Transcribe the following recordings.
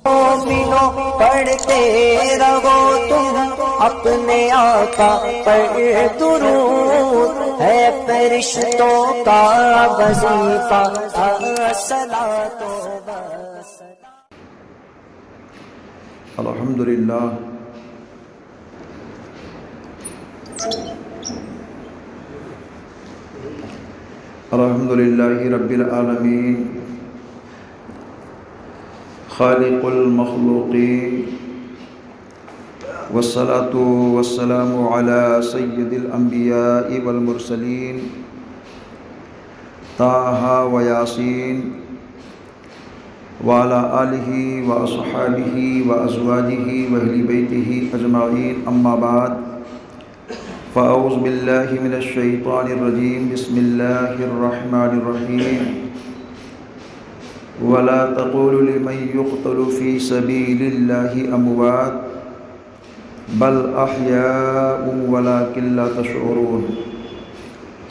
مومنوں پڑھتے رہو تم اپنے آقا پر درود، ہے فرشتوں کا وظیفہ الصلاۃ والسلام۔ الحمدللہ الحمدللہ رب العالمین خالق المخلوقین، والصلاة والسلام علی سید الانبیاء والمرسلین طٰہٰ و یاسین وعلی آلہ واصحابہ وازواجہ واہل بیتہ اجمعین، اما بعد فاعوذ باللہ من الشیطان الرجیم، بسم اللہ الرحمن الرحیم۔ ولا تقولوا لمن يقتل في سبيل الله اموات بل احياء ولكن لا تشعرون۔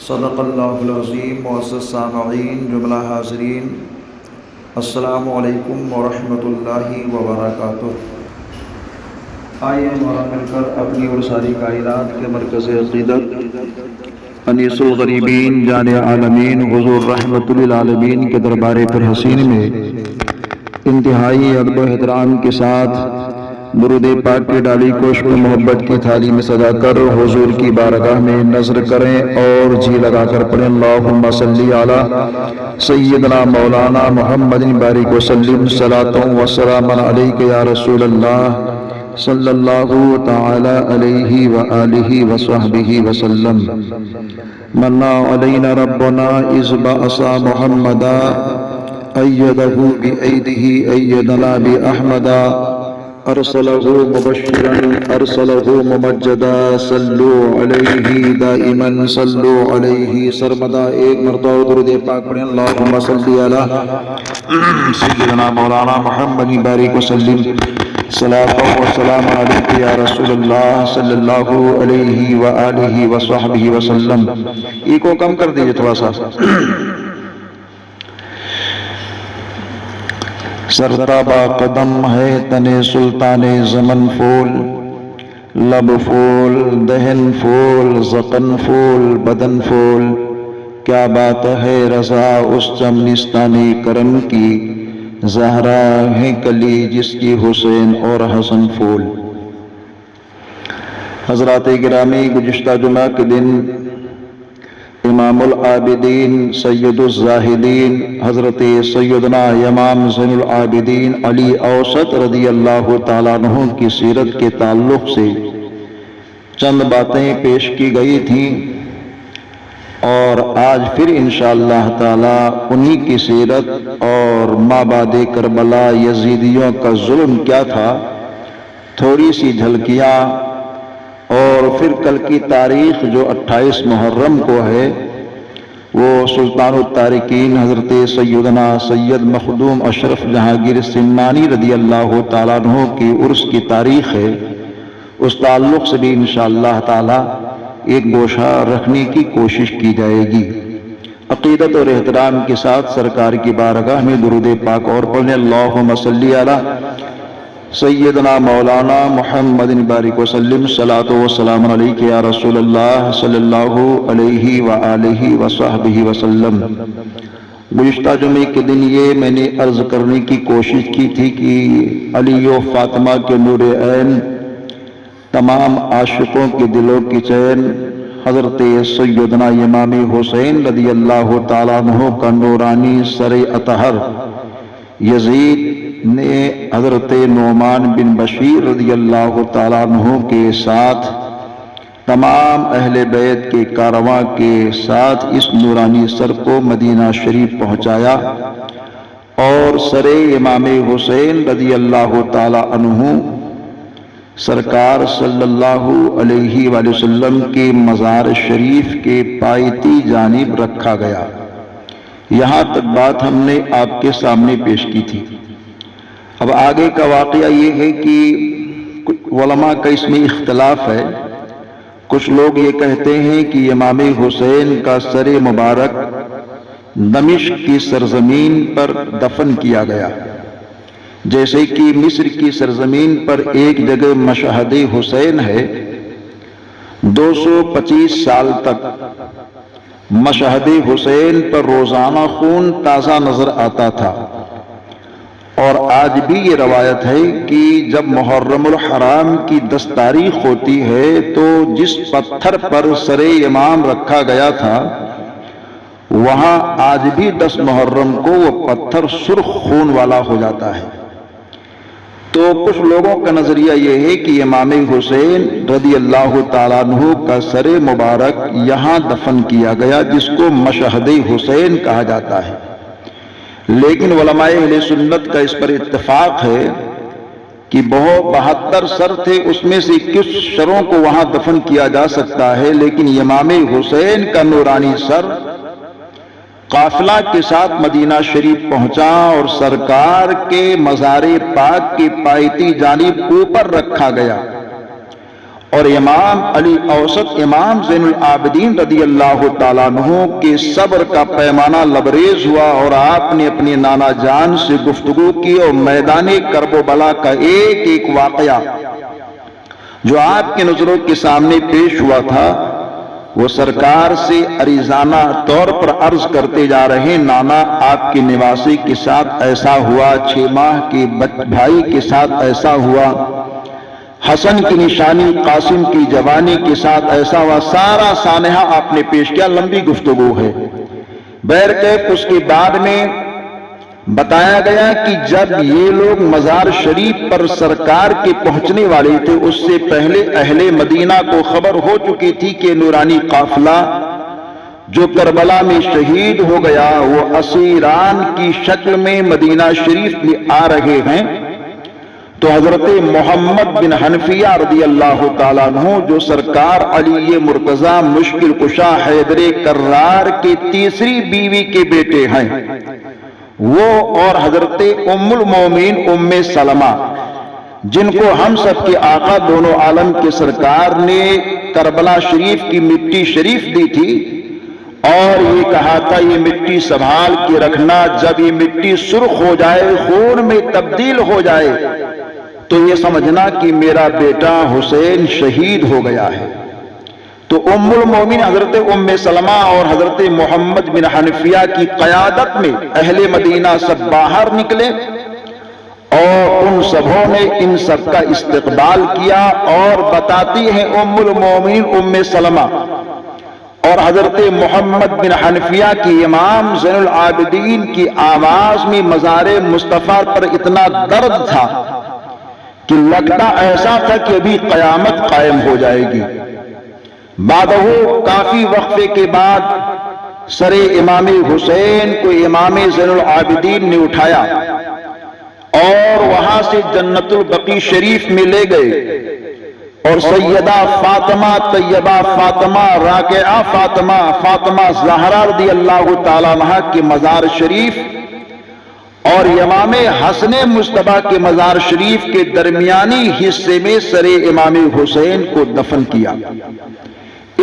صدق اللہ العظیم۔ معزز سامعین، جملہ حاضرین، السلام علیکم ورحمۃ اللہ وبرکاتہ۔ آئیے ہمارا مل کر اپنی اور ساری کائنات کے مرکز عقیدت انیس الغریبین جان عالمین حضور رحمت للعالمین کے دربار پر حسین میں انتہائی ادب و احترام کے ساتھ درود پاک کی ڈالی کوشش محبت کی تھالی میں سجا کر حضور کی بارگاہ میں نظر کریں اور جی لگا کر پڑھیں، اللہم صلی علی سیدنا مولانا محمد بارک وسلم، صلاۃ و سلام علیک یا رسول اللہ صلی اللہ تعالی علیہ وآلہ وصحبہ وسلم۔ منا علینا ربنا اذ بعث محمدا ایدہ بایدہ ایدنا باحمدا، ارسلہ مبشرا ارسلہ ممجدا، صلو علیہ دائما صلو علیہ سرمدا۔ ایک مرتبہ درود پاک پڑھیں، اللہم صلی علی سیدنا مولانا محمد بارک وسلم، صلاۃ و سلام علیک یا رسول اللہ صلی اللہ علیہ وآلہ وصحبہ وسلم۔ ایکو کم کر دیجئے تھوڑا سا۔ سرتابہ قدم ہے تن سلطان زمن پھول، لب پھول دہن پھول زقن پھول بدن پھول، کیا بات ہے رضا اس چمنستانی کرم کی، زہرا ہے کلی جس کی حسین اور حسن پھول۔ حضرات گرامی، گزشتہ جمعہ کے دن امام العابدین سید الزاہدین حضرت سیدنا امام زین العابدین علی اوسط رضی اللہ تعالیٰ عنہ کی سیرت کے تعلق سے چند باتیں پیش کی گئی تھیں، اور آج پھر انشاءاللہ تعالی انہی کی سیرت اور مابعد کربلا یزیدیوں کا ظلم کیا تھا تھوڑی سی جھلکیاں، اور پھر کل کی تاریخ جو 28 محرم کو ہے وہ سلطان التارکین حضرت سیدنا سید مخدوم اشرف جہانگیر سمنانی رضی اللہ تعالیٰ عنہ کی عرس کی تاریخ ہے۔ اس تعلق سے بھی انشاءاللہ تعالی ایک گوشہ رکھنے کی کوشش کی جائے گی۔ عقیدت اور احترام کے ساتھ سرکار کی بارگاہ میں درود پاک اور پڑھیں، اللہم صلی علی سیدنا مولانا محمد بارک وسلم، صلاۃ و سلام علیک یا رسول اللہ صلی اللہ علیہ وآلہ وصحبہ وسلم۔ گزشتہ جمعے کے دن یہ میں نے عرض کرنے کی کوشش کی تھی کہ علی و فاطمہ کے نور عین، تمام عاشقوں کے دلوں کی چین، حضرت سیدنا امام حسین رضی اللہ تعالیٰ عنہ کا نورانی سر اطہر یزید نے حضرت نعمان بن بشیر رضی اللہ تعالیٰ عنہ کے ساتھ تمام اہل بیت کے کارواں کے ساتھ اس نورانی سر کو مدینہ شریف پہنچایا، اور سر امام حسین رضی اللہ تعالیٰ عنہ سرکار صلی اللہ علیہ وآلہ وسلم کے مزار شریف کے پایتی جانب رکھا گیا۔ یہاں تک بات ہم نے آپ کے سامنے پیش کی تھی۔ اب آگے کا واقعہ یہ ہے کہ علماء کا اس میں اختلاف ہے۔ کچھ لوگ یہ کہتے ہیں کہ امام حسین کا سر مبارک دمشق کی سرزمین پر دفن کیا گیا، جیسے کہ مصر کی سرزمین پر ایک جگہ مشہد حسین ہے، 225 سال تک مشہد حسین پر روزانہ خون تازہ نظر آتا تھا۔ اور آج بھی یہ روایت ہے کہ جب محرم الحرام کی 10 تاریخ ہوتی ہے تو جس پتھر پر سر امام رکھا گیا تھا وہاں آج بھی 10 محرم کو وہ پتھر سرخ خون والا ہو جاتا ہے۔ تو کچھ لوگوں کا نظریہ یہ ہے کہ امام حسین رضی اللہ تعالیٰ عنہ کا سر مبارک یہاں دفن کیا گیا، جس کو مشہد حسین کہا جاتا ہے۔ لیکن علماء اہل سنت کا اس پر اتفاق ہے کہ 72 سر تھے، اس میں سے 21 سروں کو وہاں دفن کیا جا سکتا ہے، لیکن امام حسین کا نورانی سر قافلہ کے ساتھ مدینہ شریف پہنچا اور سرکار کے مزار پاک کی پایتی جانب اوپر رکھا گیا، اور امام علی اوسط امام زین العابدین رضی اللہ تعالیٰ عنہ کے صبر کا پیمانہ لبریز ہوا، اور آپ نے اپنے نانا جان سے گفتگو کی، اور میدان کرب و بلا کا ایک ایک واقعہ جو آپ کے نظروں کے سامنے پیش ہوا تھا وہ سرکار سے عریضانہ طور پر عرض کرتے جا رہے، نانا آپ کی نواسی کے ساتھ ایسا ہوا، 6 ماہ کے بھائی کے ساتھ ایسا ہوا، حسن کی نشانی قاسم کی جوانی کے ساتھ ایسا ہوا، سارا سانحہ آپ نے پیش کیا، لمبی گفتگو ہے۔ بہرکیف اس کے بعد میں بتایا گیا کہ جب یہ لوگ مزار شریف پر سرکار کے پہنچنے والے تھے اس سے پہلے اہل مدینہ کو خبر ہو چکی تھی کہ نورانی قافلہ جو کربلا میں شہید ہو گیا وہ اسیران کی شکل میں مدینہ شریف میں آ رہے ہیں۔ تو حضرت محمد بن حنفیہ رضی اللہ تعالیٰ عنہ جو سرکار علی مرتضیٰ مشکل کشا حیدر کرار کی تیسری بیوی کے بیٹے ہیں، وہ اور حضرت ام المومنین ام سلمہ جن کو ہم سب کے آقا دونوں عالم کے سرکار نے کربلا شریف کی مٹی شریف دی تھی، اور یہ کہا تھا یہ مٹی سنبھال کے رکھنا، جب یہ مٹی سرخ ہو جائے خون میں تبدیل ہو جائے تو یہ سمجھنا کہ میرا بیٹا حسین شہید ہو گیا ہے۔ تو ام المومنین حضرت ام سلمہ اور حضرت محمد بن حنفیہ کی قیادت میں اہل مدینہ سب باہر نکلے، اور ان سبوں نے ان سب کا استقبال کیا، اور بتاتی ہیں ام المومنین ام سلمہ اور حضرت محمد بن حنفیہ کی امام زین العابدین کی آواز میں مزار مصطفیٰ پر اتنا درد تھا کہ لگتا ایسا تھا کہ ابھی قیامت قائم ہو جائے گی۔ بعدہ کافی وقفے کے بعد سر امام حسین کو امام زین العابدین نے اٹھایا اور وہاں سے جنت البقیع شریف میں لے گئے، اور سیدہ فاطمہ طیبہ فاطمہ راکعہ فاطمہ زہرا رضی اللہ تعالیٰ عنہ کے مزار شریف اور امام حسن مجتبیٰ کے مزار شریف کے درمیانی حصے میں سر امام حسین کو دفن کیا۔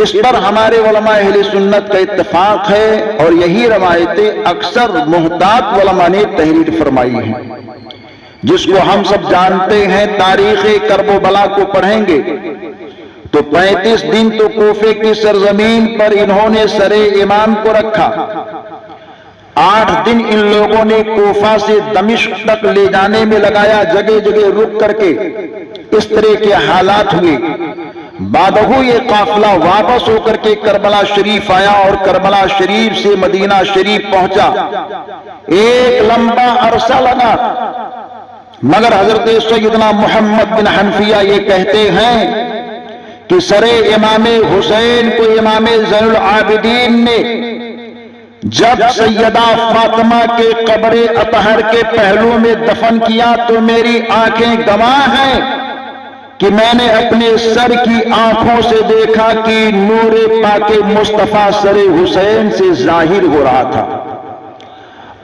اس پر ہمارے علماء اہل سنت کا اتفاق ہے، اور یہی روایتیں اکثر محتاط علماء نے تحریر فرمائی ہیں، جس کو ہم سب جانتے ہیں۔ تاریخ کرب و بلا کو پڑھیں گے تو 35 دن تو کوفے کی سرزمین پر انہوں نے سر امام کو رکھا، 8 دن ان لوگوں نے کوفہ سے دمشق تک لے جانے میں لگایا، جگہ جگہ رک کر کے اس طرح کے حالات ہوئے۔ بعدہ یہ قافلہ واپس ہو کر کے کربلا شریف آیا، اور کربلا شریف سے مدینہ شریف پہنچا، ایک لمبا عرصہ لگا، مگر حضرت سیدنا محمد بن حنفیہ یہ کہتے ہیں کہ سر امام حسین کو امام زین العابدین نے جب سیدہ فاطمہ کے قبر اطہر کے پہلو میں دفن کیا تو میری آنکھیں گواہ ہیں کہ میں نے اپنے سر کی آنکھوں سے دیکھا کہ نور پاک مصطفیٰ سر حسین سے ظاہر ہو رہا تھا،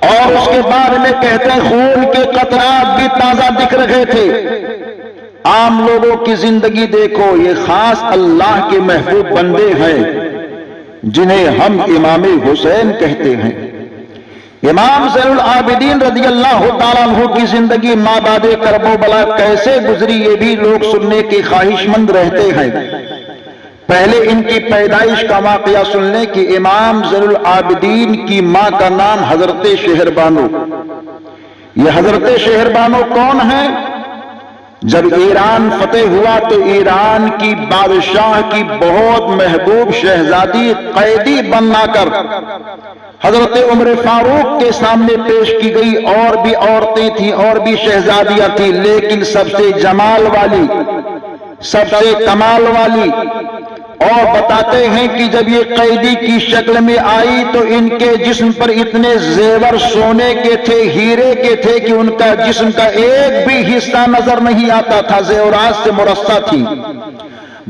اور اس کے بعد میں کہتے ہیں خون کے قطرات بھی تازہ دکھ رہے تھے۔ عام لوگوں کی زندگی دیکھو، یہ خاص اللہ کے محبوب بندے ہیں جنہیں ہم امام حسین کہتے ہیں۔ امام زین العابدین رضی اللہ تعالیٰ عنہ کی زندگی مابعد کرب و بلا کیسے گزری یہ بھی لوگ سننے کے خواہش مند رہتے ہیں۔ پہلے ان کی پیدائش کا واقعہ سن لیں کہ امام زین العابدین کی ماں کا نام حضرت شہربانو۔ یہ حضرت شہربانو کون ہیں؟ جب ایران فتح ہوا تو ایران کی بادشاہ کی بہت محبوب شہزادی قیدی بنا کر حضرت عمر فاروق کے سامنے پیش کی گئی۔ اور بھی عورتیں تھیں اور بھی شہزادیاں تھیں، لیکن سب سے جمال والی، سب سے کمال والی، اور بتاتے ہیں کہ جب یہ قیدی کی شکل میں آئی تو ان کے جسم پر اتنے زیور سونے کے تھے، ہیرے کے تھے کہ ان کا جسم کا ایک بھی حصہ نظر نہیں آتا تھا، زیورات سے مرصع تھی،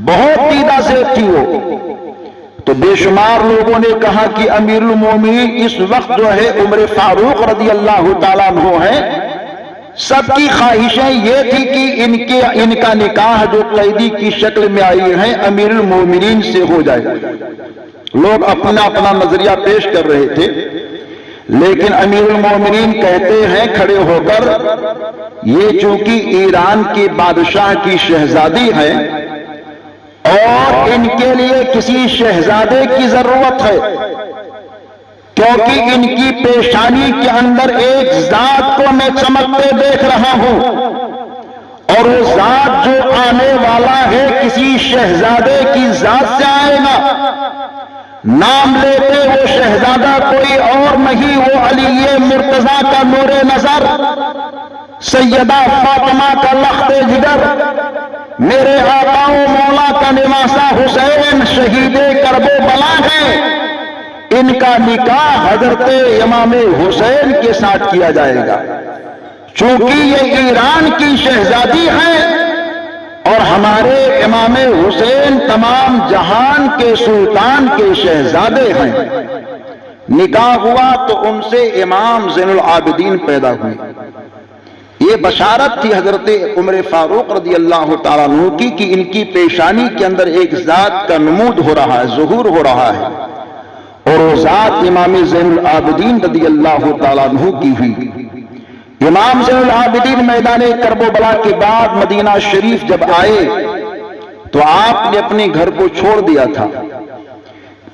بہت دیدہ زیب تھی وہ۔ تو بے شمار لوگوں نے کہا کہ امیر المومنین اس وقت جو ہے عمر فاروق رضی اللہ تعالیٰ عنہ ہیں، سب کی خواہشیں یہ تھی کہ ان کا نکاح جو قیدی کی شکل میں آئی ہیں امیر المومنین سے ہو جائے۔ لوگ اپنا اپنا نظریہ پیش کر رہے تھے، لیکن امیر المومنین کہتے ہیں کھڑے ہو کر، یہ چونکہ ایران کے بادشاہ کی شہزادی ہے اور ان کے لیے کسی شہزادے کی ضرورت ہے، کیونکہ ان کی پیشانی کے اندر ایک ذات کو میں چمکتے دیکھ رہا ہوں، اور وہ ذات جو آنے والا ہے کسی شہزادے کی ذات سے آئے گا۔ نام لیتے وہ شہزادہ کوئی اور نہیں، وہ علی مرتضیٰ کا نور نظر، سیدہ فاطمہ کا لخت جگر، میرے آقا و مولا کا نواسہ حسین شہید کرب و بلا ہے۔ ان کا نکاح حضرت امام حسین کے ساتھ کیا جائے گا، چونکہ یہ ایران کی شہزادی ہے اور ہمارے امام حسین تمام جہان کے سلطان کے شہزادے ہیں۔ نکاح ہوا تو ان سے امام زین العابدین پیدا ہوئے۔ یہ بشارت تھی حضرت عمر فاروق رضی اللہ تعالیٰ عنہ کی کہ ان کی پیشانی کے اندر ایک ذات کا نمود ہو رہا ہے، ظہور ہو رہا ہے، اور وہ ذات امام زین العابدین رضی اللہ تعالیٰ عنہ کی ہوئی۔ امام زین العابدین میدان کرب و بلا کے بعد مدینہ شریف جب آئے تو آپ نے اپنے گھر کو چھوڑ دیا تھا،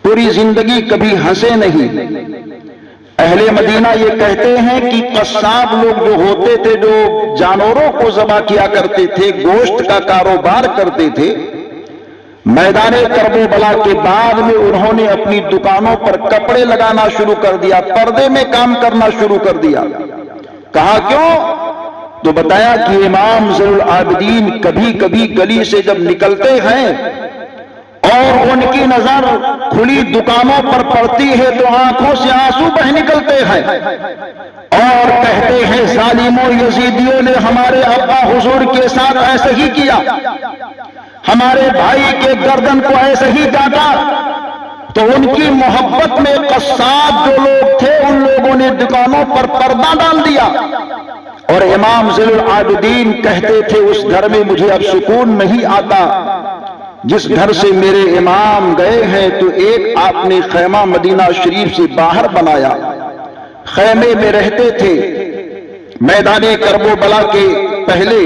پوری زندگی کبھی ہنسے نہیں۔ اہل مدینہ یہ کہتے ہیں کہ قصاب لوگ جو ہوتے تھے، جو جانوروں کو ذبح کیا کرتے تھے، گوشت کا کاروبار کرتے تھے، میدان کرب و بلا کے بعد میں انہوں نے اپنی دکانوں پر کپڑے لگانا شروع کر دیا، پردے میں کام کرنا شروع کر دیا۔ کہا کیوں؟ تو بتایا کہ امام زین العابدین کبھی کبھی گلی سے جب نکلتے ہیں اور ان کی نظر کھلی دکانوں پر پڑتی ہے تو آنکھوں سے آنسو بہ نکلتے ہیں اور کہتے ہیں ظالموں یزیدیوں نے ہمارے ابا حضور کے ساتھ ایسے ہی کیا، ہمارے بھائی کے گردن کو ایسے ہی کاٹا۔ تو ان کی محبت میں قصاب جو لوگ تھے ان لوگوں نے دکانوں پر پردہ ڈال دیا، اور امام زین العابدین کہتے تھے اس گھر میں مجھے اب سکون نہیں آتا، جس گھر سے میرے امام گئے ہیں تو ایک آپ نے خیمہ مدینہ شریف سے باہر بنایا، خیمے میں رہتے تھے۔ میدان کرب و بلا کے پہلے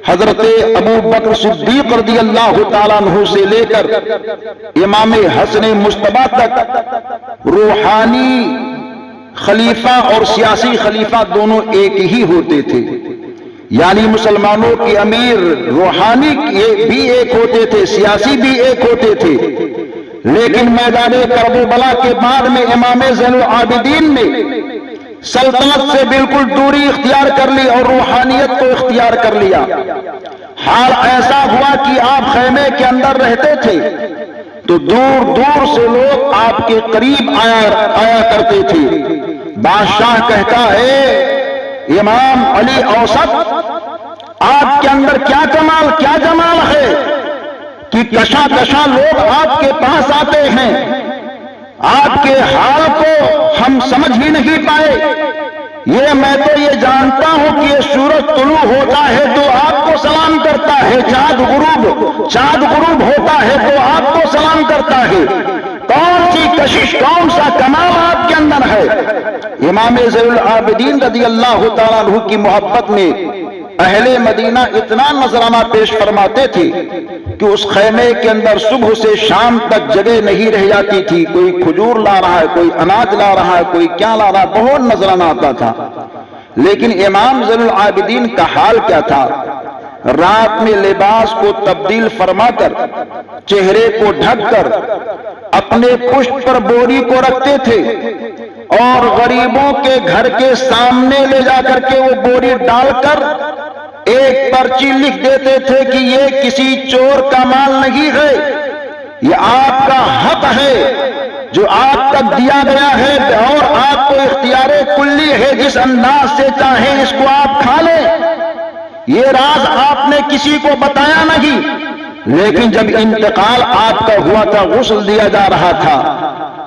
حضرت ابو بکر صدیق رضی اللہ تعالیٰ عنہ سے لے کر امام حسن مجتبیٰ تک روحانی خلیفہ اور سیاسی خلیفہ دونوں ایک ہی ہوتے تھے، یعنی مسلمانوں کے امیر روحانی بھی ایک ہوتے تھے، سیاسی بھی ایک ہوتے تھے۔ لیکن میدان کرب و بلا کے بعد میں امام زین العابدین نے سلطنت سے بالکل دوری اختیار کر لی اور روحانیت کو اختیار کر لیا۔ حال ایسا ہوا کہ آپ خیمے کے اندر رہتے تھے تو دور دور سے لوگ آپ کے قریب آیا کرتے تھے۔ بادشاہ کہتا ہے امام علی اوسط، آپ کے اندر کیا کمال کیا جمال ہے کہ کشا کشا لوگ آپ کے پاس آتے ہیں، آپ کے حال کو ہم سمجھ ہی نہیں پائے۔ یہ میں تو یہ جانتا ہوں کہ یہ سورج طلوع ہوتا ہے تو آپ کو سلام کرتا ہے، چاند غروب ہوتا ہے تو آپ کو سلام کرتا ہے۔ کون سی کشش، کون سا کمال آپ کے اندر ہے؟ امام زین العابدین رضی اللہ تعالیٰ عنہ کی محبت میں اہل مدینہ اتنا نذرانہ پیش فرماتے تھے کہ اس خیمے کے اندر صبح سے شام تک جگہ نہیں رہ جاتی تھی. کوئی کھجور لا رہا ہے، کوئی اناج لا رہا ہے، کوئی کیا لا رہا ہے، بہت نذرانہ آتا تھا. لیکن امام زین العابدین کا حال کیا تھا؟ رات میں لباس کو تبدیل فرما کر، چہرے کو ڈھک کر، اپنے پشت پر بوری کو رکھتے تھے اور غریبوں کے گھر کے سامنے لے جا کر کے وہ بوری ڈال کر ایک پرچی لکھ دیتے تھے کہ یہ کسی چور کا مال نہیں ہے، یہ آپ کا حق ہے جو آپ تک دیا گیا ہے، اور آپ کو اختیار کلی ہے، جس انداز سے چاہیں اس کو آپ کھا لیں. یہ راز آپ نے کسی کو بتایا نہیں. لیکن جب انتقال آپ کا ہوا تھا، غسل دیا جا رہا تھا،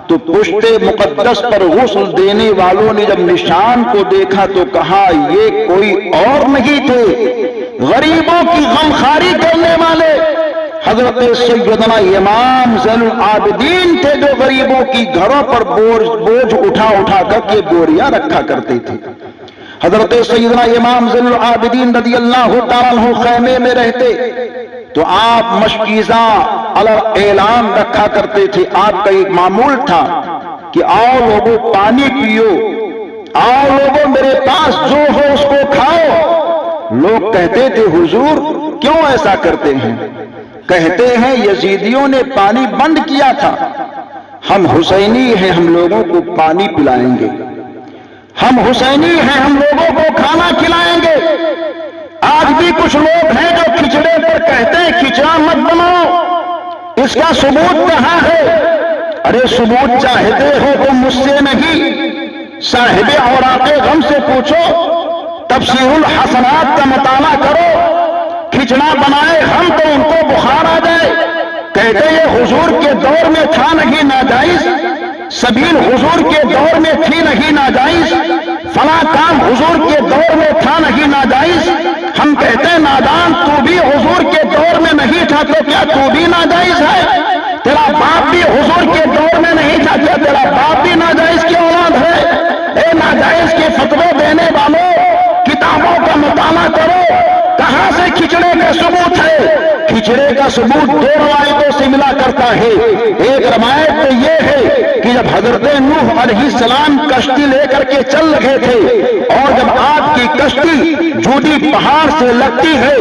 تو پشت مقدس پر غسل دینے والوں نے جب نشان کو دیکھا تو کہا یہ کوئی اور نہیں تھے، غریبوں کی غمخواری کرنے والے حضرت سیدنا امام زین العابدین تھے، جو غریبوں کی گھروں پر بوجھ اٹھا اٹھا کر کے بوریاں رکھا کرتے تھے. حضرت سیدنا امام زین العابدین رضی اللہ تعالیٰ عنہ خیمے میں رہتے تو آپ مشکیزہ اعلان رکھا کرتے تھے. آپ کا ایک معمول تھا کہ آؤ لوگوں پانی پیو، آؤ لوگوں میرے پاس جو ہو اس کو کھاؤ. لوگ کہتے تھے حضور کیوں ایسا کرتے ہیں؟ کہتے ہیں یزیدیوں نے پانی بند کیا تھا، ہم حسینی ہیں، ہم لوگوں کو پانی پلائیں گے، ہم حسینی ہیں، ہم لوگوں کو کھانا کھلائیں گے. آج بھی کچھ لوگ ہیں جو کھچڑے پر کہتے ہیں کھچڑا مت بناؤ، اس کا ثبوت کہاں ہے؟ ارے ثبوت چاہتے ہو تو مجھ سے نہیں، صاحب اوراق غم سے پوچھو، تفسیر الحسنات کا مطالعہ کرو. کھچڑا بنائے ہم تو ان کو بخار آ جائے، کہتے یہ حضور کے دور میں تھا نہیں ناجائز، سبیل حضور کے دور میں تھی نہیں ناجائز، فلاں کام حضور کے دور میں تھا نہیں ناجائز. ہم کہتے ہیں نادان تو بھی حضور کے دور میں نہیں تھا تو کیا تو بھی ناجائز ہے؟ تیرا باپ بھی حضور کے دور میں نہیں تھا، کیا تیرا باپ بھی ناجائز کی اولاد ہے؟ اے ناجائز کے فتوے دینے والوں، کتابوں کا مطالعہ کرو، کہاں سے کھچڑے کا ثبوت ہے؟ کھچڑے کا ثبوت دو روایتوں سے ملا کرتا ہے. ایک روایت تو یہ ہے کہ جب حضرت نوح علیہ السلام کشتی لے کر کے چل رہے تھے اور جب آپ کی کشتی جھوٹی پہاڑ سے لگتی ہے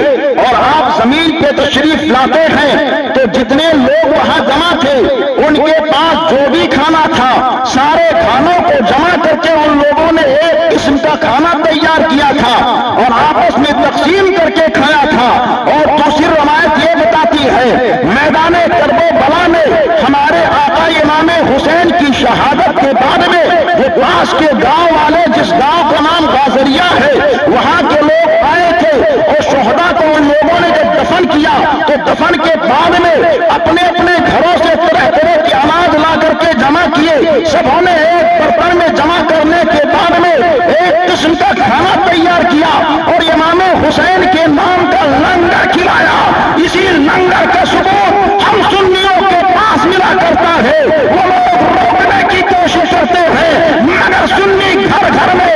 اور آپ زمین پہ تشریف لاتے ہیں تو جتنے لوگ وہاں جمع تھے ان کے پاس جو بھی کھانا تھا سارے کھانوں کو جمع کر کے ان لوگوں نے ایک قسم کا کھانا تیار کیا تھا اور آپس میں تقسیم کر کے کھایا تھا. اور دوسری روایت یہ بتاتی ہے میدان کرب و بلا میں ہمارے آقا امام حسین کی شہادت کے بعد میں وہ پاس کے گاؤں والے، جس گاؤں کا نام غازریہ ہے، وہاں کے لوگ آئے تھے اور شہداء کو ان لوگوں نے جب دفن کیا تو دفن کے بعد میں اپنے اپنے گھروں سے طرح طرح کے اناج لا کر کے جمع کیے. سبوں نے ایک برتن میں جمع کرنے کے بعد میں ایک قسم کا کھانا تیار کیا اور امام حسین کے نام کا لنگر کھلایا. اسی لنگر کا ثبوت ہم سنیوں کے پاس ملا کرتا ہے. وہ لوگ روکنے کی کوشش کرتے ہیں مگر سنی گھر گھر میں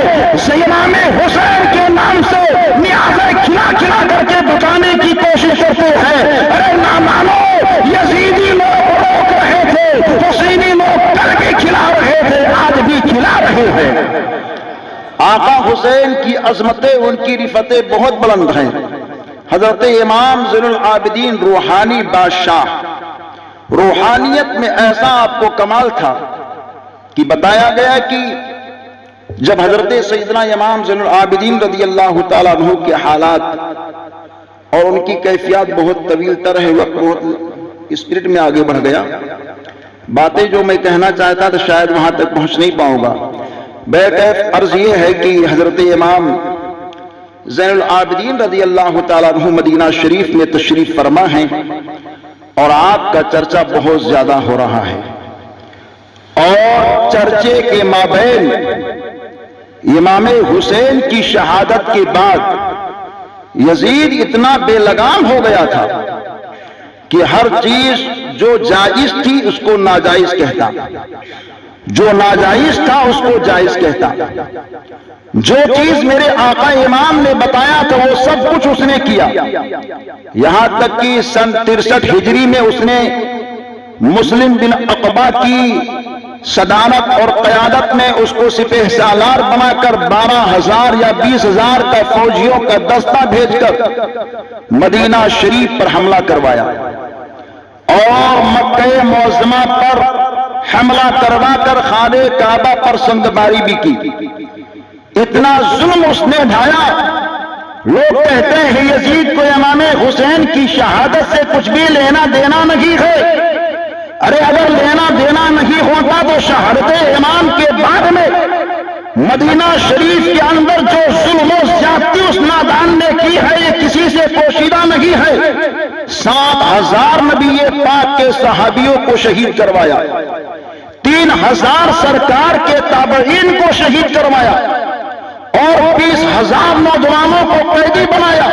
امام حسین کے نام سے نیازیں کھلا کھلا کر کے بچانے کی کوشش کرتے ہیں. ارے نہ مانو، یزیدی لوگ روک رہے تھے، حسینی لوگ کل بھی کھلا رہے تھے، آج بھی کھلا رہے ہیں. آقا حسین کی عظمتیں، ان کی رفتیں بہت بلند ہیں. حضرت امام زین العابدین روحانی بادشاہ، روحانیت میں ایسا آپ کو کمال تھا کہ بتایا گیا کہ جب حضرت سیدنا امام زین العابدین رضی اللہ تعالیٰ عنہ کے حالات اور ان کی کیفیات بہت طویل تر ہے، وقت بہت اسپرٹ میں آگے بڑھ گیا، باتیں جو میں کہنا چاہتا تھا شاید وہاں تک پہنچ نہیں پاؤں گا. بیکیف عرض یہ ہے کہ حضرت امام زین العابدین رضی اللہ تعالیٰ عنہ مدینہ شریف میں تشریف فرما ہیں اور آپ کا چرچا بہت زیادہ ہو رہا ہے. اور چرچے کے مابین امام حسین کی شہادت کے بعد یزید اتنا بے لگام ہو گیا تھا کہ ہر چیز جو جائز تھی اس کو ناجائز کہتا، جو ناجائز تھا اس کو جائز کہتا، جو چیز میرے آقا امام نے بتایا تھا وہ سب کچھ اس نے کیا، یہاں تک کہ سن 63 ہجری میں اس نے مسلم بن عقبہ کی صدارت اور قیادت میں اس کو سپہ سالار بنا کر 12,000 یا 20,000 کا فوجیوں کا دستہ بھیج کر مدینہ شریف پر حملہ کروایا اور مکہ معظمہ پر حملہ کروا کر خانہ کعبہ پر سنگباری بھی کی۔ اتنا ظلم اس نے ڈھایا، لوگ کہتے ہیں یزید کو امام حسین کی شہادت سے کچھ بھی لینا دینا نہیں ہے۔ ارے اگر لینا دینا نہیں ہوتا تو شہادت امام کے بعد میں مدینہ شریف کے اندر جو ظلم و زیادتی اس نادان نے کی ہے یہ کسی سے پوشیدہ نہیں ہے۔ 7,000 نبی پاک کے صحابیوں کو شہید کروایا، 3,000 سرکار کے تابعین کو شہید کروایا اور 20,000 نوجوانوں کو قیدی بنایا۔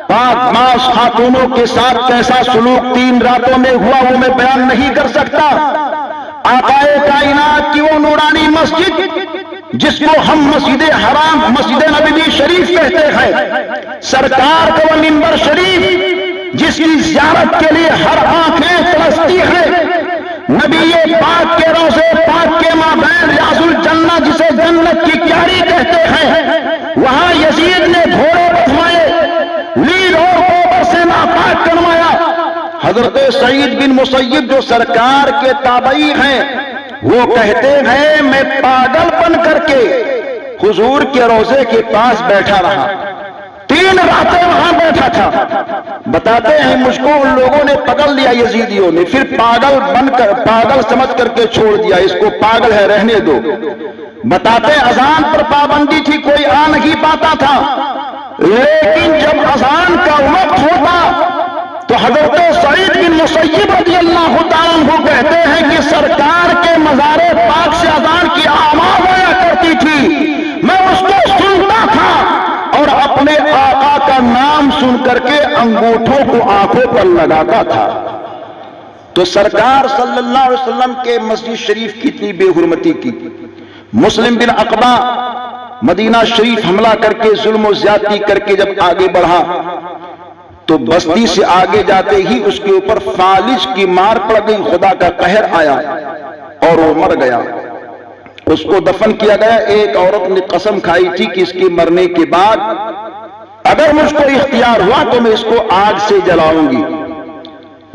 پاک ماس خاتونوں کے ساتھ کیسا سلوک 3 راتوں میں ہوا وہ میں بیان نہیں کر سکتا۔ آقا کائنات کی وہ نورانی مسجد جس کو ہم مسجد حرام، مسجد نبوی شریف کہتے ہیں، سرکار کا وہ منبر شریف جس کی زیارت کے لیے ہر آنکھیں ترستی ہے، نبی پاک کے روضے پاک کے مابین ریاض الجنہ جسے جنت کی کیاری کہتے ہیں، وہاں یزید نے گھوڑے بٹھوائے، لید اور گوبر سے ناپاک کروایا۔ حضرت سعید بن مسیب جو سرکار کے تابعی ہیں وہ کہتے ہیں میں پاگل بن کر کے حضور کے روضے کے پاس بیٹھا رہا، 3 راتیں وہاں بیٹھا تھا۔ بتاتے ہیں مجھ کو ان لوگوں نے پکڑ لیا یزیدیوں نے، پھر پاگل بن کر پاگل سمجھ کر کے چھوڑ دیا، اس کو پاگل ہے رہنے دو۔ بتاتے اذان پر پابندی تھی، کوئی آ نہیں پاتا تھا، لیکن جب اذان کا وقت ہوتا تو حضرت سعید بن مسیب رضی اللہ تعالیٰ عنہ کہتے ہیں کہ سرکار کے مزار پاک سے اذان کی آواز آیا کرتی تھی، میں اس کو سنتا تھا اور اپنے آقا کا نام سن کر کے انگوٹھوں کو آنکھوں پر لگاتا تھا۔ تو سرکار صلی اللہ علیہ وسلم کے مسجد شریف کی اتنی بے حرمتی کی۔ مسلم بن عقبہ مدینہ شریف حملہ کر کے ظلم و زیادتی کر کے جب آگے بڑھا تو بستی سے آگے جاتے ہی اس کے اوپر فالج کی مار پڑ گئی، خدا کا قہر آیا اور وہ مر گیا، اس کو دفن کیا گیا۔ ایک عورت نے قسم کھائی تھی کہ اس کے مرنے کے بعد اگر مجھ کو اختیار ہوا تو میں اس کو آگ سے جلاؤں گی۔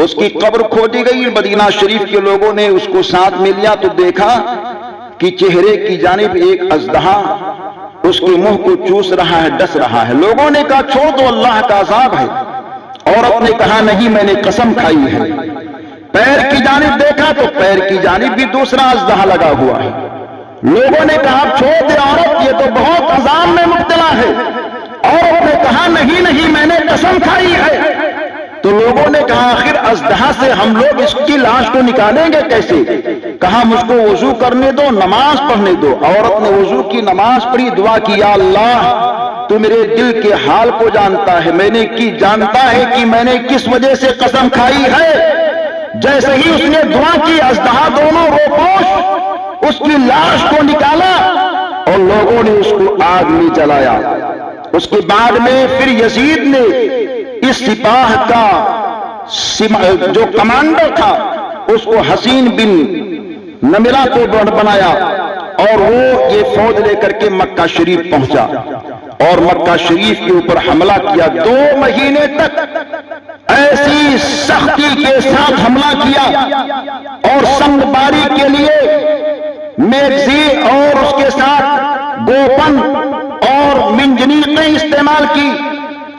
اس کی قبر کھودی گئی، مدینہ شریف کے لوگوں نے اس کو ساتھ میں لیا تو دیکھا کہ چہرے کی جانب ایک اژدہا اس کے منہ کو چوس رہا ہے، ڈس رہا ہے۔ لوگوں نے کہا چھوڑ دو، اللہ کا عذاب ہے۔ عورت نے کہا نہیں، میں نے قسم کھائی ہے۔ پیر کی جانب دیکھا تو پیر کی جانب بھی دوسرا اژدہا لگا ہوا ہے۔ لوگوں نے کہا چھوڑ دے عورت، یہ تو بہت عذاب میں مبتلا ہے۔ عورت نے کہا نہیں نہیں، میں نے قسم کھائی ہے۔ تو لوگوں نے کہا آخر اژدہا سے ہم لوگ اس کی لاش کو نکالیں گے کیسے؟ کہا مجھ کو وضو کرنے دو، نماز پڑھنے دو۔ عورت نے وضو کی، نماز پڑھی، دعا کی، یا اللہ تو میرے دل کے حال کو جانتا ہے، میں نے کی جانتا ہے کہ میں نے کس وجہ سے قسم کھائی ہے۔ جیسے ہی اس نے دعا کی، اژدہا دونوں روپوش اس کی لاش کو نکالا اور لوگوں نے اس کو آگ میں جلایا۔ اس کے بعد میں پھر یزید نے اس سپاہ کا جو کمانڈر تھا اس کو حسین بن نمرہ کو بنایا اور وہ یہ فوج لے کر کے مکہ شریف پہنچا اور مکہ شریف کے اوپر حملہ کیا۔ 2 مہینے تک ایسی سختی کے ساتھ حملہ کیا اور سنگ باری کے لیے میگزی اور اس کے ساتھ گوپن اور منجنیقیں استعمال کی،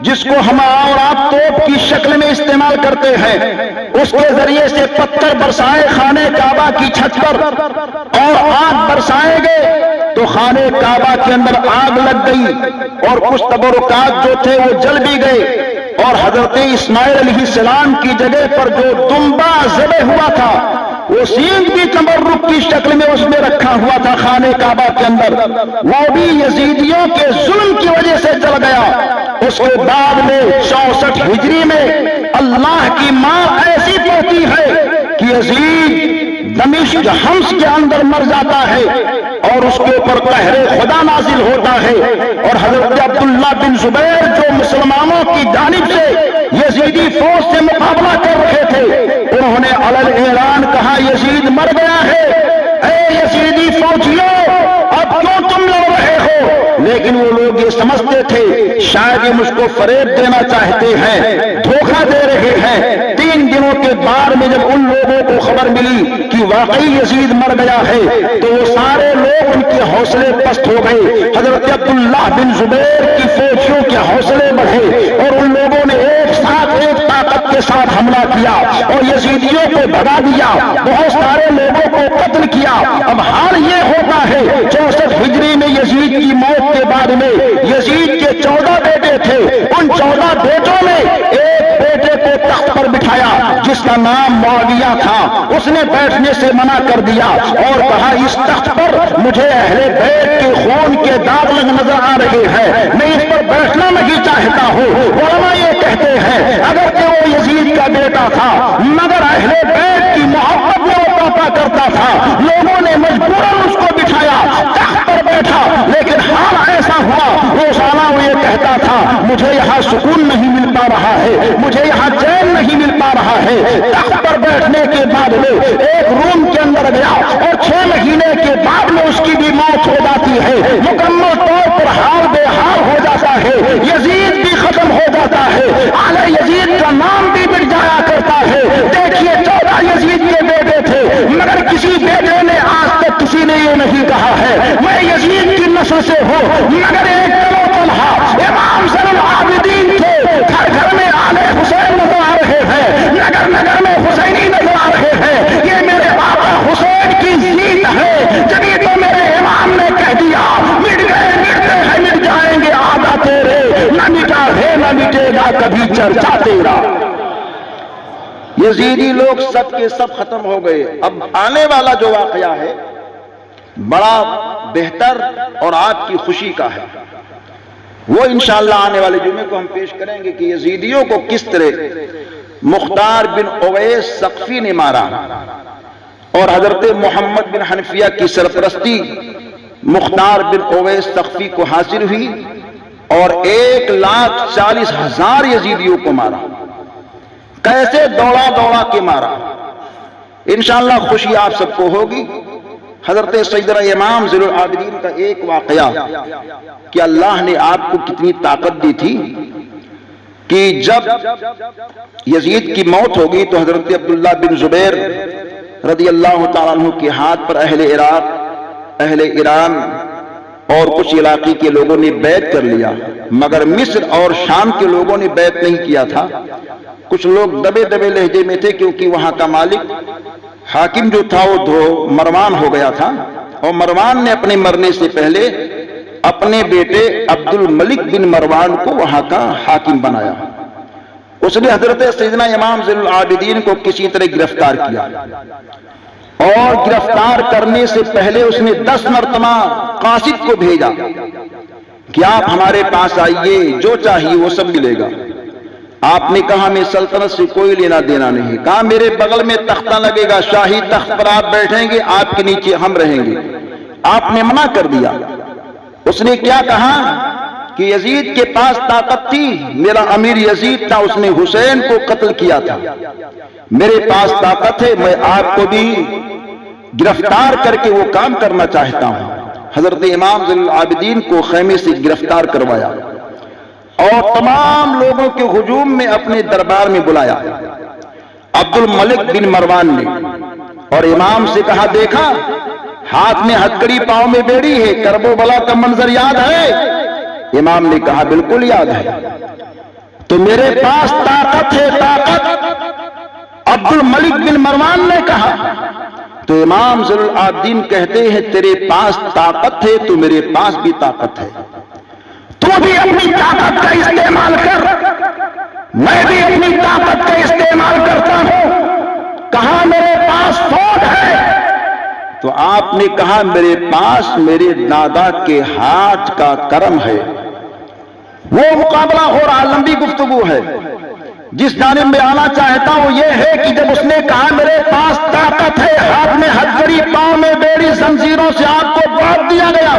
جس کو ہم اور آپ توپ کی شکل میں استعمال کرتے ہیں۔ اس کے ذریعے سے پتھر برسائے خانہ کعبہ کی چھت پر اور آگ برسائے گئے تو خانہ کعبہ کے اندر آگ لگ گئی اور کچھ تبرکات جو تھے وہ جل بھی گئے، اور حضرت اسماعیل علیہ السلام کی جگہ پر جو دمبا ذبح ہوا تھا وہ سینگ کی تبرک کی شکل میں اس میں رکھا ہوا تھا خانہ کعبہ کے اندر، وہ بھی یزیدیوں کے ظلم کی وجہ سے جل گیا۔ اس کے بعد میں 64 ہجری میں اللہ کی مار ایسی پڑتی ہے کہ یزید دمشق حمص کے اندر مر جاتا ہے اور اس کے اوپر قہر خدا نازل ہوتا ہے، اور حضرت عبداللہ بن زبیر جو مسلمانوں کی جانب سے یزیدی فوج سے مقابلہ کر رہے تھے، انہوں نے علل اعلان کہا یزید مر گیا ہے، اے یزیدی فوجیوں اب کیوں تم لڑ رہے ہو؟ لیکن وہ لوگ یہ سمجھتے تھے شاید یہ مجھ کو فریب دینا چاہتے ہیں، دھوکہ دے رہے ہیں۔ 3 دنوں کے بعد میں جب ان لوگوں کو خبر ملی کہ واقعی یزید مر گیا ہے تو وہ سارے لوگ ان کے حوصلے پست ہو گئے۔ حضرت عبداللہ بن زبیر کی فوجیوں کے حوصلے بڑھے اور ان لوگوں نے ایک طاقت کے ساتھ حملہ کیا اور یزیدیوں کو بھگا دیا، بہت سارے لوگوں کو قتل کیا۔ اب حال یہ ہوتا ہے 64 ہجری میں یزید کی موت کے بعد میں یزید کے 14 بیٹے تھے، ان 14 بیٹوں نے ایک بیٹے کو تخت پر بٹھایا جس کا نام معاویہ تھا، اس نے بیٹھنے سے منع کر دیا اور کہا اس تخت پر مجھے اہل بیت کے خون کے داغ نظر آ رہے ہیں، میں اس پر بیٹھنا نہیں چاہتا ہوں۔ علماء یہ کہتے ہیں اگر کہ وہ یزید کا بیٹا تھا مگر اہل بیت کی محبت میں وہ پاپا کرتا تھا، لوگوں نے مجبوراً اس کو بٹھایا، تخت پر بیٹھا، لیکن حال ایسا ہوا روزانہ وہ یہ کہتا تھا مجھے یہاں سکون نہیں مل پا رہا ہے، مجھے یہاں چین نہیں مل پا رہا ہے۔ تخت پر بیٹھنے کے بعد میں ایک روم کے اندر گیا اور 6 مہینے کے بعد میں اس کی بھی موت ہو جاتی ہے، مکمل طور پر حال بے حال ہو جاتا ہے، یزید بھی ختم ہو جاتا ہے، آل یزید کا نام بھی مٹ جایا کرتا ہے۔ دیکھیے 14 یزید کے بیٹے تھے مگر کسی بیٹے نے آج تک کسی نے یہ نہیں کہا ہے میں یزید کی نسل سے ہوں، مگر ایک طلحہ امام زین العابدین تھے، گھر گھر میں آل حسین نظر آ رہے ہیں، نگر نگر میں حسینی نظر آ رہے ہیں، یہ میرے آقا حسین کی جیت ہے۔ جبھی تو میرے امام نے کہہ دیا مٹ گئے مٹتے ہیں مٹ جائیں گے آدھا تیرے، نہ مٹا ہے نہ مٹے گا کبھی چرچا تیرا۔ یزیدی لوگ سب کے سب ختم ہو گئے۔ اب آنے والا جو واقعہ ہے بڑا بہتر اور آپ کی خوشی کا ہے، وہ انشاءاللہ آنے والے جمعے کو ہم پیش کریں گے کہ یزیدیوں کو کس طرح مختار بن اویس ثقفی نے مارا اور حضرت محمد بن حنفیہ کی سرپرستی مختار بن اویس ثقفی کو حاصل ہوئی اور 1,40,000 یزیدیوں کو مارا، کیسے دوڑا دوڑا کے مارا۔ انشاءاللہ خوشی آپ سب کو ہوگی۔ حضرت سیدنا امام زین العابدین کا ایک واقعہ کہ اللہ نے آپ کو کتنی طاقت دی تھی کہ جب یزید کی موت ہوگی تو حضرت عبداللہ بن زبیر رضی اللہ تعالیٰ عنہ کے ہاتھ پر اہل عراق، اہل ایران اور کچھ علاقے کے لوگوں نے بیعت کر لیا، مگر مصر اور شام کے لوگوں نے بیعت نہیں کیا تھا۔ کچھ لوگ دبے دبے لہجے میں تھے کیونکہ وہاں کا مالک حاکم جو تھا وہ مروان ہو گیا تھا، اور مروان نے اپنے مرنے سے پہلے اپنے بیٹے عبد الملک بن مروان کو وہاں کا حاکم بنایا۔ اس نے حضرت سیدنا امام زین العابدین کو کسی طرح گرفتار کیا اور گرفتار کرنے سے پہلے اس نے 10 مرتبہ قاصد کو بھیجا کہ آپ ہمارے پاس آئیے، جو چاہیے وہ سب ملے گا۔ آپ نے کہا میں سلطنت سے کوئی لینا دینا نہیں، کہا میرے بغل میں تختہ لگے گا، شاہی تخت پر آپ بیٹھیں گے، آپ کے نیچے ہم رہیں گے۔ آپ نے منع کر دیا۔ اس نے کیا کہا کہ یزید کے پاس طاقت تھی، میرا امیر یزید تھا، اس نے حسین کو قتل کیا تھا، میرے پاس طاقت ہے، میں آپ کو بھی گرفتار کر کے وہ کام کرنا چاہتا ہوں۔ حضرت امام زین العابدین کو خیمے سے گرفتار کروایا اور تمام لوگوں کے ہجوم میں اپنے دربار میں بلایا۔ عبد الملک بن مروان نے اور امام سے کہا دیکھا ہاتھ میں ہتکڑی پاؤں میں بیڑی ہے، کرب و بلا کا منظر یاد ہے؟ امام نے کہا بالکل یاد ہے۔ تو میرے پاس طاقت ہے، طاقت۔ عبد الملک بن مروان نے کہا تو امام زین العابدین کہتے ہیں تیرے پاس طاقت ہے تو میرے پاس بھی طاقت ہے، تو بھی اپنی طاقت کا استعمال کر، میں بھی اپنی طاقت کا استعمال کرتا ہوں۔ کہا میرے پاس فوج ہے، تو آپ نے کہا میرے پاس میرے دادا کے ہاتھ کا کرم ہے۔ وہ مقابلہ ہو رہا، لمبی گفتگو ہے۔ جس جانب میں آنا چاہتا ہوں یہ ہے کہ جب اس نے کہا میرے پاس طاقت ہے، ہاتھ میں ہتھکڑی، پاؤں میں بیڑی، زنجیروں سے آپ کو باندھ دیا گیا،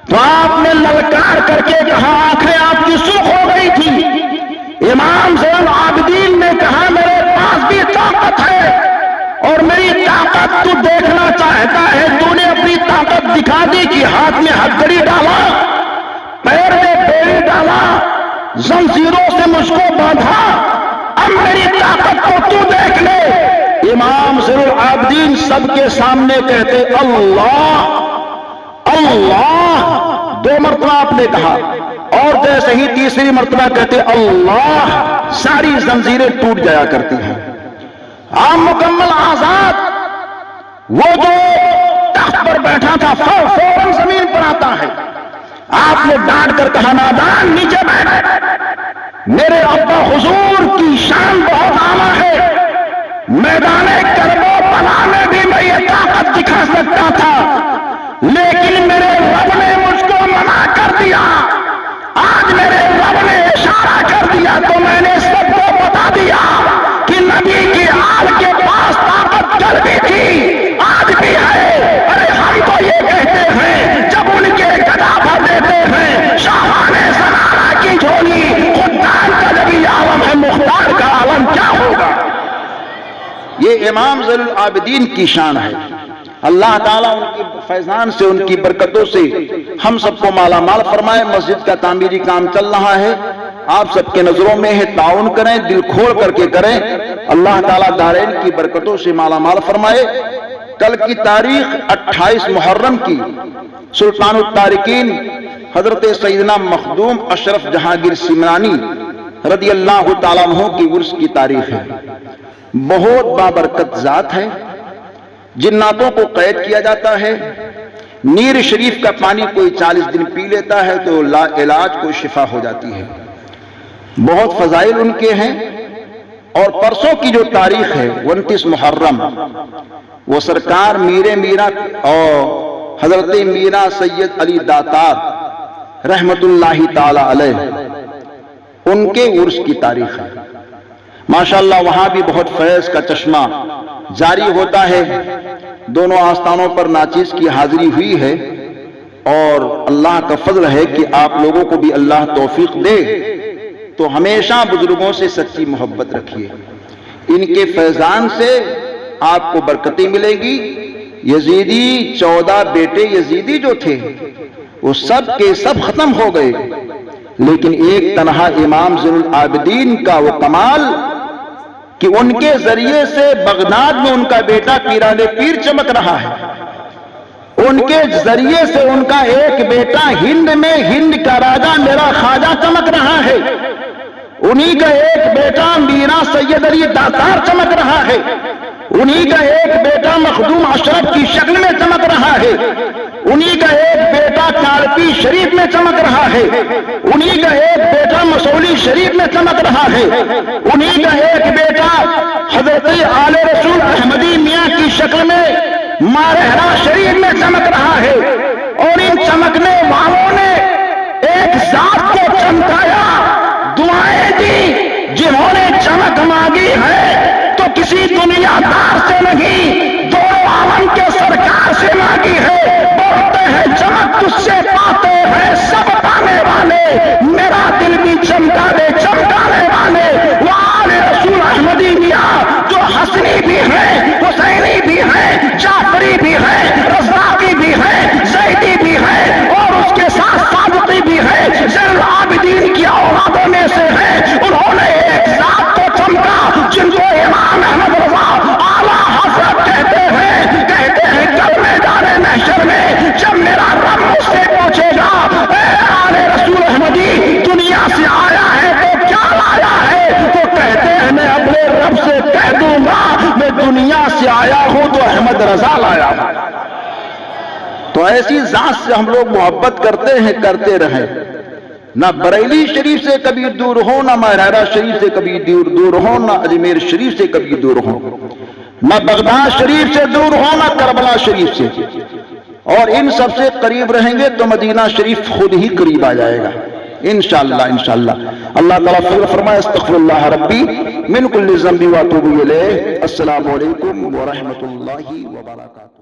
تو آپ نے للکار کر کے کہا، آنکھیں آپ کی سرخ ہو گئی تھی۔ امام زین العابدین نے کہا میرے پاس بھی طاقت ہے اور میری طاقت تو دیکھنا چاہتا ہے، تو نے اپنی طاقت دکھا دی کہ ہاتھ میں ہتھکڑی ڈالا، پیر میں بیڑی ڈالا، زنجیروں سے مجھ کو باندھا، اب میری طاقت کو تو دیکھ لے۔ امام زین العابدین سب کے سامنے کہتے اللہ اللہ، 2 مرتبہ آپ نے کہا، اور جیسے ہی تیسری مرتبہ کہتے اللہ، ساری زنجیریں ٹوٹ جایا کرتی ہیں۔ آپ مکمل آزاد، وہ جو تخت پر بیٹھا تھا فوراً زمین پر آتا ہے۔ آپ نے ڈانٹ کر کہا نادان نیچے بیٹھ، میرے ابا حضور کی شان بہت اعلیٰ ہے، میدان کربلا بلا میں بھی میں یہ طاقت دکھا سکتا تھا، لیکن میرے رب نے مجھ کو منع کر دیا۔ آج میرے رب نے اشارہ کر دیا تو میں نے سب کو بتا دیا کہ نبی کی آل کے پاس طاقت کل بھی تھی، آج بھی ہے۔ ارے ہم تو یہ کہتے ہیں جب ان کے گدا بھر دیتے ہیں شاہان سنارا کی جھولی، خدان کا نبی عالم ہے، مختار کا عالم کیا ہوگا؟ یہ امام زین العابدین کی شان ہے۔ اللہ تعالیٰ ان کی فیضان سے، ان کی برکتوں سے ہم سب کو مالا مال فرمائے۔ مسجد کا تعمیری کام چل رہا ہے، آپ سب کے نظروں میں ہے، تعاون کریں، دل کھول کر کے کریں۔ اللہ تعالیٰ دارین کی برکتوں سے مالا مال فرمائے۔ کل کی تاریخ 28 محرم کی سلطان التارکین حضرت سیدنا مخدوم اشرف جہانگیر سمنانی رضی اللہ تعالیٰ عنہ کی عرس کی تاریخ ہے۔ بہت بابرکت ذات ہے، جناتوں کو قید کیا جاتا ہے، نیر شریف کا پانی کوئی 40 دن پی لیتا ہے تو لا علاج کو شفا ہو جاتی ہے۔ بہت فضائل ان کے ہیں۔ اور پرسوں کی جو تاریخ ہے 29 محرم، وہ سرکار میر میرا اور حضرت میرا سید علی داتار رحمت اللہ تعالی علیہ، ان کے عرس کی تاریخ ہے۔ ماشاءاللہ وہاں بھی بہت فیض کا چشمہ جاری ہوتا ہے۔ دونوں آستانوں پر ناچیز کی حاضری ہوئی ہے، اور اللہ کا فضل ہے کہ آپ لوگوں کو بھی اللہ توفیق دے تو ہمیشہ بزرگوں سے سچی محبت رکھیے، ان کے فیضان سے آپ کو برکتیں ملیں گی۔ یزیدی 14 بیٹے یزیدی جو تھے وہ سب کے سب ختم ہو گئے، لیکن ایک تنہا امام زین العابدین کا وہ کمال کہ ان کے ذریعے سے بغداد میں ان کا بیٹا پیران پیر چمک رہا ہے، ان کے ذریعے سے ان کا ایک بیٹا ہند میں ہند کا راجا میرا خواجہ چمک رہا ہے، انہی کا ایک بیٹا میرا سید علی داتار چمک رہا ہے، انہی کا ایک بیٹا مخدوم اشرف کی شکل میں چمک رہا ہے، انہی کا ایک بیٹا کارپی شریف میں چمک رہا ہے، انہی کا ایک بیٹا مسولی شریف میں چمک رہا ہے، انہی کا ایک بیٹا حضرت آل رسول احمدی میاں کی شکل میں مارہرا شریف میں چمک رہا ہے۔ اور ان چمکنے والوں نے ایک ذات کو چمکایا، دعائیں دی، جنہوں نے چمک مانگی ہے تو کسی دنیا دار سے نہیں، دونوں عالم کے سرکار سے مانگی ہے۔ بولتے ہیں چمک تجھ سے پاتے ہیں سب پانے والے، میرا دل بھی چمکا دے چمکانے والے۔ وہ آل رسول احمدی میاں جو حسنی بھی ہے، حسینی بھی ہے، جعفری بھی ہے، رضاقی بھی ہے، زیدی بھی ہے، اور اس کے ساتھ صادقی بھی ہے، زین العابدین کی اولادوں میں سے ہے۔ انہوں نے ایک ذات کو چمکا جن کو امام احمد رضا اعلیٰ حضرت کہتے ہیں کل میدان محشر میں جب میرا رب مجھ سے پوچھے گا اے آل رسول احمدی دنیا سے آیا ہے تو کیا لایا ہے، تو کہتے ہیں میں اپنے رب سے کہہ دوں گا میں دنیا سے آیا ہوں تو احمد رضا لایا ہوں۔ تو ایسی ذات سے ہم لوگ محبت کرتے ہیں، کرتے رہیں۔ نہ بریلی شریف سے کبھی دور ہو، نہ مہرارا شریف سے کبھی دور ہو، نہ اجمیر شریف سے کبھی دور ہو، نہ بغداد شریف سے دور ہو، نہ کربلا شریف سے، اور ان سب سے قریب رہیں گے تو مدینہ شریف خود ہی قریب آ جائے گا۔ انشاءاللہ انشاءاللہ. اللہ تعالیٰ فضل فرمائے استغفر اللہ ربی من کل ذنب واتوب الیہ. السلام علیکم ورحمۃ اللہ وبرکاتہ.